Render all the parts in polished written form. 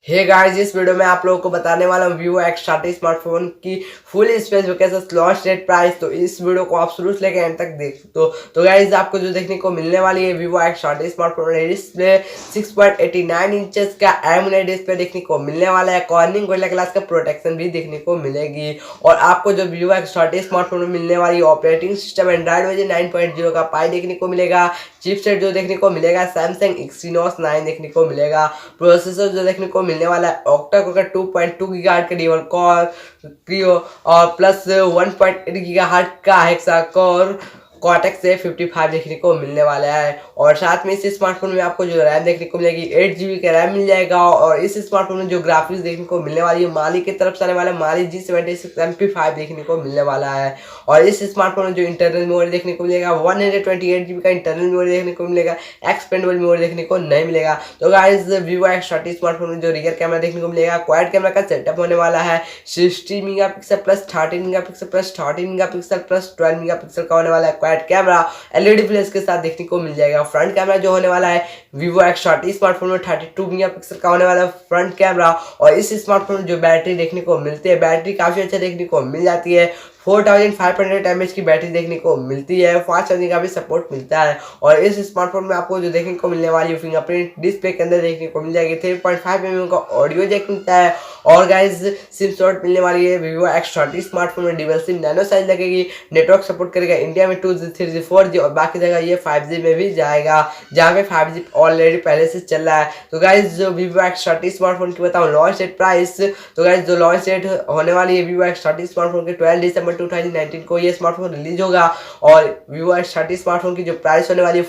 Hey guys, इस video में आप लोगों को बताने वाला हूँ Vivo X30 स्मार्टफोन की full specification, launch date, price. तो इस वीडियो को आप शुरू से लेकर एंड तक देख सकते हो। तो गाइस, आपको जो देखने को मिलने वाली है Vivo X30 smartphone display 6.89 inches का एमोलेड डिस्प्ले देखने को मिलने वाला है। कॉर्निंग गोरिल्ला ग्लास का प्रोटेक्शन भी देखने को मिलेगी। और आपको जो Vivo X30 स्मार्टफोन में मिलने वाली ऑपरेटिंग सिस्टम एंड्रॉइड वर्जन 9.0 का पाई देखने को मिलेगा। चिपसेट जो देखने को मिलेगा Samsung Exynos 9 देखने को मिलेगा। प्रोसेसर जो देखने को मिलने वाला है ऑक्टा कोर का 2.2 गीगाहर्ट्ज का ड्यूल कोर क्रियो और प्लस 1.8 गीगाहर्ट्ज का हेक्सा कोर कॉर्टेक्स से 55 देखने को मिलने वाला है। और साथ में इस स्मार्टफोन में आपको जो रैम देखने को मिलेगी 8 GB का रैम मिल जाएगा। और इस स्मार्टफोन में जो ग्राफिक्स देखने को मिलने वाली है माली की तरफ से आने वाला माली G76 MP5 देखने को मिलने वाला है। और इस स्मार्टफोन में जो इंटरनल मेमोरी देखने को मिलेगा 128 GB का इंटरनल मेमोरी देखने को मिलेगा। एक्सपेंडेबल मेमोरी देखने को नहीं मिलेगा। तो गाइस, Vivo X30 स्मार्टफोन में जो रियर कैमरा देखने को मिलेगा क्वाड कैमरा का सेटअप होने वाला है। 60 megapixel plus 13 megapixel plus 13 megapixel plus 12 megapixel का होने वाला है क्वाड कैमरा। एलईडी फ्लैश के साथ देखने को मिल जाएगा। फ्रंट कैमरा जो होने वाला है Vivo X30 स्मार्टफोन में 32 मेगापिक्सल का होने वाला है फ्रंट कैमरा। और इस स्मार्टफोन में जो बैटरी देखने को मिलती है, बैटरी काफी अच्छा देखने को मिल जाती है। 4500 mAh की बैटरी देखने को मिलती है। फास्ट चार्जिंग का भी सपोर्ट मिलता है। और इस स्मार्टफोन में आपको जो देखने को मिलने वाली है फिंगरप्रिंट डिस्प्ले के अंदर देखने को मिल जाएगी। 3.5 mm का ऑडियो जैक मिलता है। और गाइस, सिम स्लॉट मिलने वाली है Vivo X30 स्मार्टफोन में डुअल सिम नैनो साइज लगेगी। नेटवर्क सपोर्ट करेगा इंडिया में 2G 3G 4G और बाकी जगह ये 5G में भी जाएगा, जहाँ पे 5G ऑलरेडी पहले से चल रहा है। तो गाइस, जो Vivo X30 स्मार्टफोन की बताऊँ लॉन्च डेट, प्राइस। तो गाइस, जो लॉन्च डेट होने वाली है Vivo X30 स्मार्टफोन के 12 दिसंबर 2019 को ये स्मार्टफोन रिलीज होगा। और Vivo X30 स्मार्टफोन की जो प्राइस होने वाली है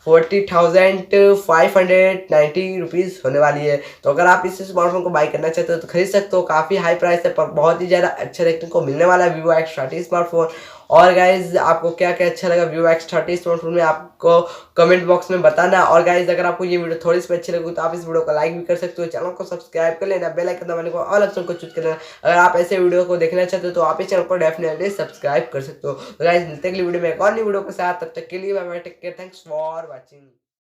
40,590 रुपीज़ होने वाली है। तो अगर आप इस स्मार्टफोन को बाई करना चाहते हो तो खरीद सकते हो। काफ़ी हाई प्राइस है पर बहुत ही ज़्यादा अच्छा देखने को मिलने वाला है Vivo X30 स्मार्टफोन। और गाइज, आपको क्या क्या अच्छा लगा Vivo X30 स्मार्टफोन में आपको कमेंट बॉक्स में बताना। और गाइज, अगर आपको ये वीडियो थोड़ी सी अच्छी लगी तो आप इस वीडियो को लाइक भी कर सकते हो, चैनल को सब्सक्राइब कर लेना, बेल आइकन दबाने को ऑल ऑप्शन को चूज कर लेना। अगर आप ऐसे वीडियो को देखना चाहते हो तो आप इस चैनल को डेफिनेटली सब्सक्राइब कर सकते हो। तो गाइज, मिलते हैं अगली वीडियो में एक और नई वीडियो के साथ। तब तक के लिए bye bye, take care, thanks for watching.